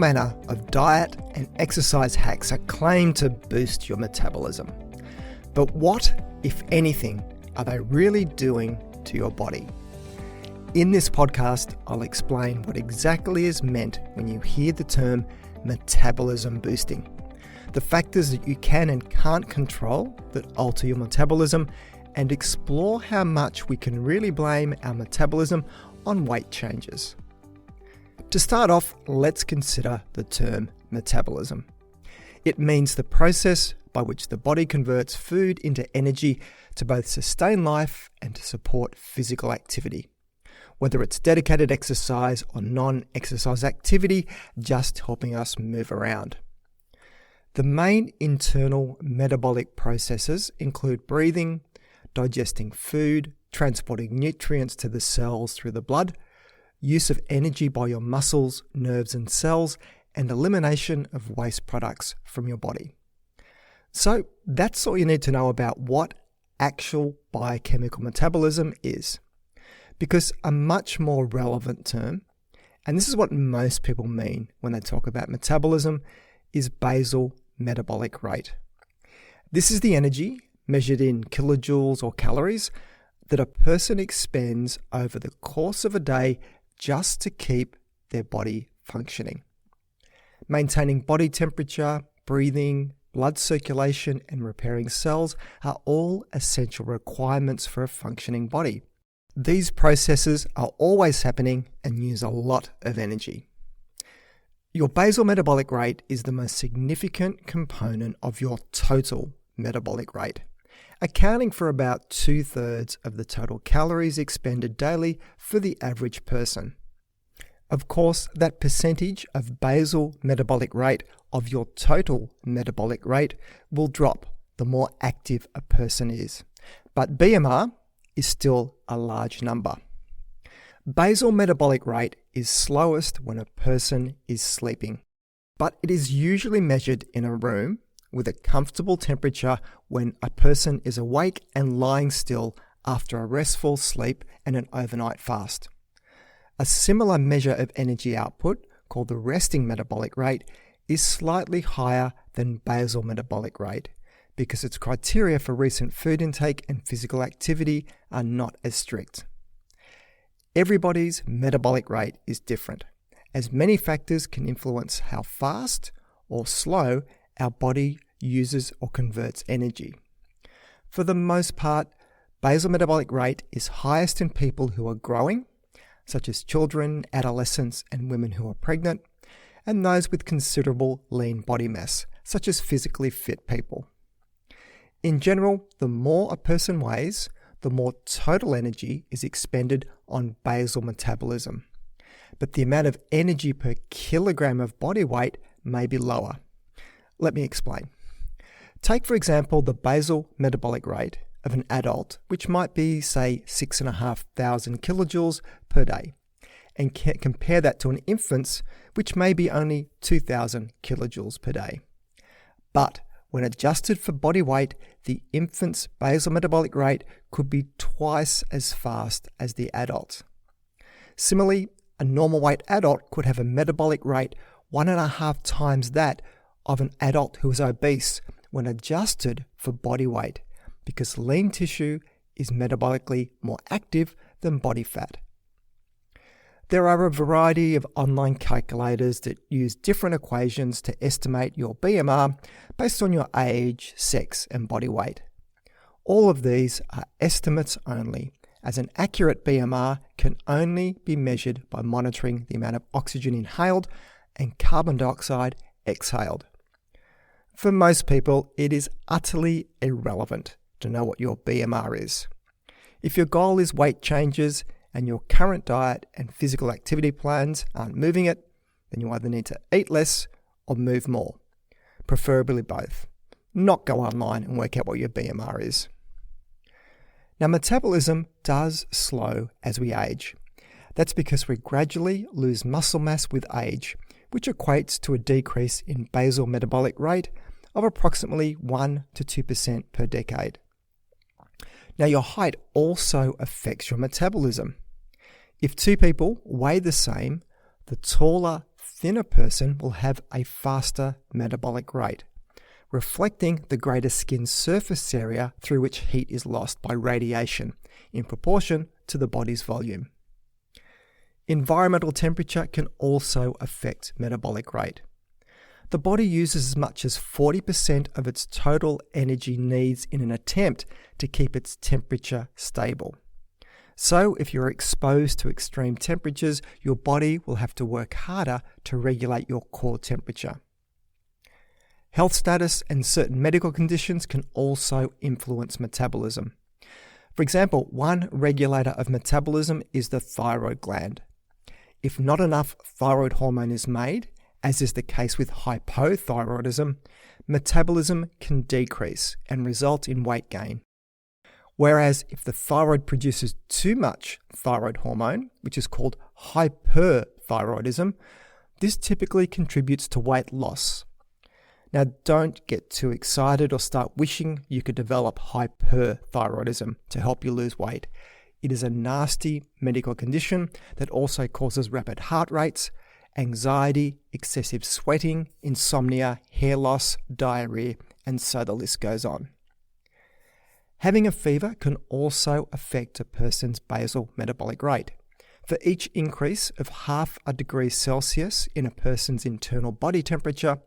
manner of diet and exercise hacks are claimed to boost your metabolism. But what, if anything, are they really doing to your body? In this podcast, I'll explain what exactly is meant when you hear the term metabolism boosting, the factors that you can and can't control that alter your metabolism, and explore how much we can really blame our metabolism on weight changes. To start off, let's consider the term metabolism. It means the process by which the body converts food into energy to both sustain life and to support physical activity, whether it's dedicated exercise or non-exercise activity, just helping us move around. The main internal metabolic processes include breathing, digesting food, transporting nutrients to the cells through the blood, use of energy by your muscles, nerves and cells, and elimination of waste products from your body. So that's all you need to know about what actual biochemical metabolism is. Because a much more relevant term, and this is what most people mean when they talk about metabolism, is basal metabolic rate. This is the energy, measured in kilojoules or calories, that a person expends over the course of a day just to keep their body functioning. Maintaining body temperature, breathing, blood circulation, and repairing cells are all essential requirements for a functioning body. These processes are always happening and use a lot of energy. Your basal metabolic rate is the most significant component of your total metabolic rate, accounting for about 2/3 of the total calories expended daily for the average person. Of course, that percentage of basal metabolic rate of your total metabolic rate will drop the more active a person is, but BMR is still a large number. Basal metabolic rate is slowest when a person is sleeping, but it is usually measured in a room with a comfortable temperature when a person is awake and lying still after a restful sleep and an overnight fast. A similar measure of energy output, called the resting metabolic rate, is slightly higher than basal metabolic rate because its criteria for recent food intake and physical activity are not as strict. Everybody's metabolic rate is different, as many factors can influence how fast or slow our body uses or converts energy. For the most part, basal metabolic rate is highest in people who are growing, such as children, adolescents, and women who are pregnant, and those with considerable lean body mass, such as physically fit people. In general, the more a person weighs, the more total energy is expended on basal metabolism, but the amount of energy per kilogram of body weight may be lower. Let me explain. Take, for example, the basal metabolic rate of an adult, which might be, say, 6,500 kilojoules per day, and compare that to an infant's, which may be only 2,000 kilojoules per day. But when adjusted for body weight, the infant's basal metabolic rate could be twice as fast as the adult. Similarly, a normal weight adult could have a metabolic rate 1.5 times that of an adult who is obese when adjusted for body weight, because lean tissue is metabolically more active than body fat. There are a variety of online calculators that use different equations to estimate your BMR based on your age, sex, and body weight. All of these are estimates only, as an accurate BMR can only be measured by monitoring the amount of oxygen inhaled and carbon dioxide exhaled. For most people, it is utterly irrelevant to know what your BMR is. If your goal is weight changes and your current diet and physical activity plans aren't moving it, then you either need to eat less or move more, preferably both. Not go online and work out what your BMR is. Now, metabolism does slow as we age. That's because we gradually lose muscle mass with age, which equates to a decrease in basal metabolic rate of approximately 1 to 2% per decade. Now, your height also affects your metabolism. If two people weigh the same, the taller, thinner person will have a faster metabolic rate, reflecting the greater skin surface area through which heat is lost by radiation in proportion to the body's volume. Environmental temperature can also affect metabolic rate. The body uses as much as 40% of its total energy needs in an attempt to keep its temperature stable. So if you're exposed to extreme temperatures, your body will have to work harder to regulate your core temperature. Health status and certain medical conditions can also influence metabolism. For example, one regulator of metabolism is the thyroid gland. If not enough thyroid hormone is made, as is the case with hypothyroidism, metabolism can decrease and result in weight gain. Whereas if the thyroid produces too much thyroid hormone, which is called hyperthyroidism, this typically contributes to weight loss. Now, don't get too excited or start wishing you could develop hyperthyroidism to help you lose weight. It is a nasty medical condition that also causes rapid heart rates, anxiety, excessive sweating, insomnia, hair loss, diarrhea, and so the list goes on. Having a fever can also affect a person's basal metabolic rate. For each increase of 0.5 degree Celsius in a person's internal body temperature,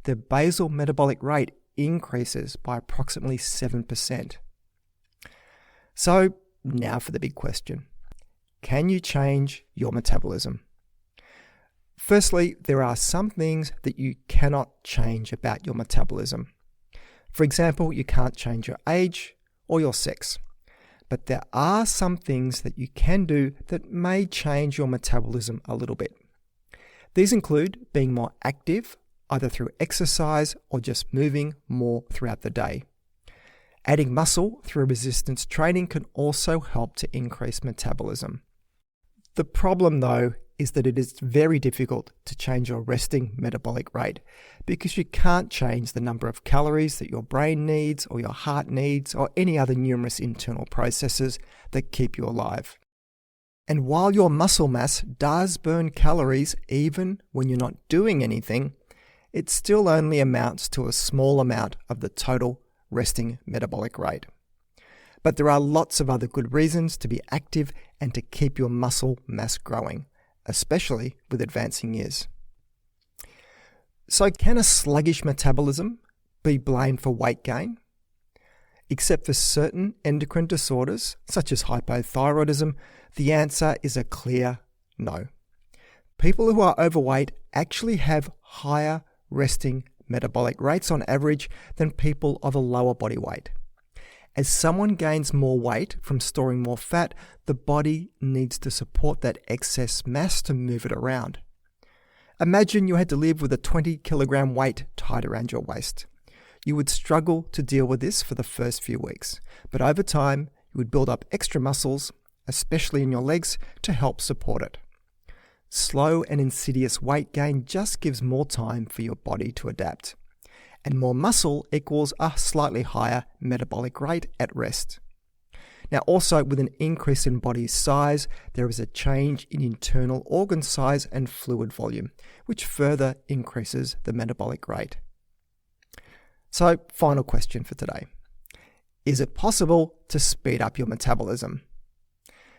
the basal metabolic rate increases by approximately 7%. So now for the big question. Can you change your metabolism? Firstly, there are some things that you cannot change about your metabolism. For example, you can't change your age or your sex. But there are some things that you can do that may change your metabolism a little bit. These include being more active, either through exercise or just moving more throughout the day. Adding muscle through resistance training can also help to increase metabolism. The problem, though, is that it is very difficult to change your resting metabolic rate because you can't change the number of calories that your brain needs or your heart needs or any other numerous internal processes that keep you alive. And while your muscle mass does burn calories even when you're not doing anything, it still only amounts to a small amount of the total resting metabolic rate. But there are lots of other good reasons to be active and to keep your muscle mass growing, especially with advancing years. So can a sluggish metabolism be blamed for weight gain? Except for certain endocrine disorders, such as hypothyroidism, the answer is a clear no. People who are overweight actually have higher resting metabolic rates on average than people of a lower body weight. As someone gains more weight from storing more fat, the body needs to support that excess mass to move it around. Imagine you had to live with a 20 kilogram weight tied around your waist. You would struggle to deal with this for the first few weeks, but over time, you would build up extra muscles, especially in your legs, to help support it. Slow and insidious weight gain just gives more time for your body to adapt. And more muscle equals a slightly higher metabolic rate at rest. Now, also with an increase in body size, there is a change in internal organ size and fluid volume, which further increases the metabolic rate. So, final question for today. Is it possible to speed up your metabolism?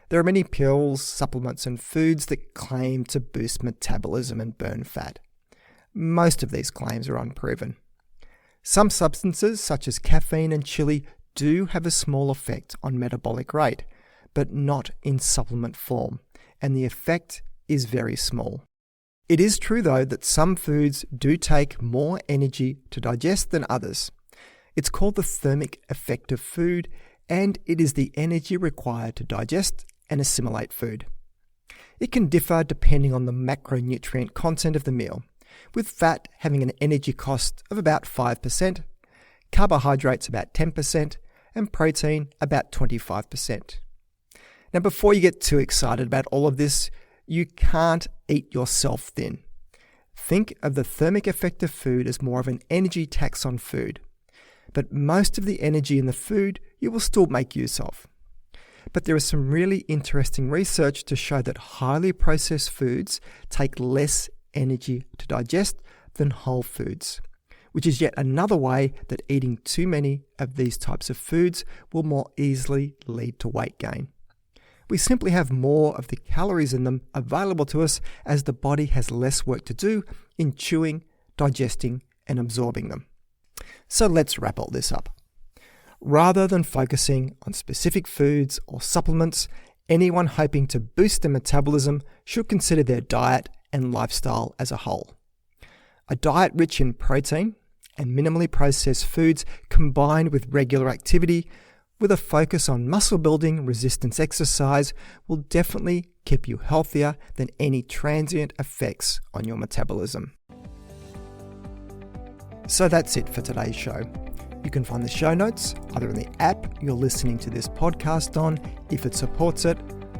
There are many pills, supplements, and foods that claim to boost metabolism and burn fat. Most of these claims are unproven. Some substances, such as caffeine and chili, do have a small effect on metabolic rate, but not in supplement form, and the effect is very small. It is true, though, that some foods do take more energy to digest than others. It's called the thermic effect of food, and it is the energy required to digest and assimilate food. It can differ depending on the macronutrient content of the meal, with fat having an energy cost of about 5%, carbohydrates about 10%, and protein about 25%. Now, before you get too excited about all of this, you can't eat yourself thin. Think of the thermic effect of food as more of an energy tax on food. But most of the energy in the food you will still make use of. But there is some really interesting research to show that highly processed foods take less energy to digest than whole foods, which is yet another way that eating too many of these types of foods will more easily lead to weight gain. We simply have more of the calories in them available to us as the body has less work to do in chewing, digesting, and absorbing them. So let's wrap all this up. Rather than focusing on specific foods or supplements, anyone hoping to boost their metabolism should consider their diet and lifestyle as a whole. A diet rich in protein and minimally processed foods combined with regular activity with a focus on muscle building resistance exercise will definitely keep you healthier than any transient effects on your metabolism. So that's it for today's show. You can find the show notes either in the app you're listening to this podcast on if it supports it,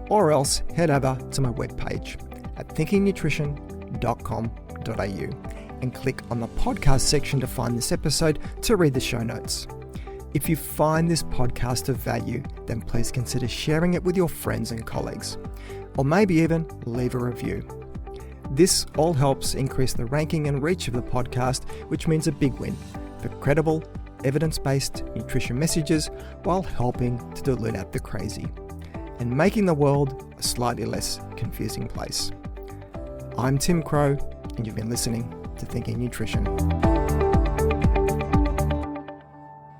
or else head over to my webpage at thinkingnutrition.com.au and click on the podcast section to find this episode to read the show notes. If you find this podcast of value, then please consider sharing it with your friends and colleagues, or maybe even leave a review. This all helps increase the ranking and reach of the podcast, which means a big win for credible, evidence-based nutrition messages while helping to dilute out the crazy and making the world a slightly less confusing place. I'm Tim Crow, and you've been listening to Thinking Nutrition.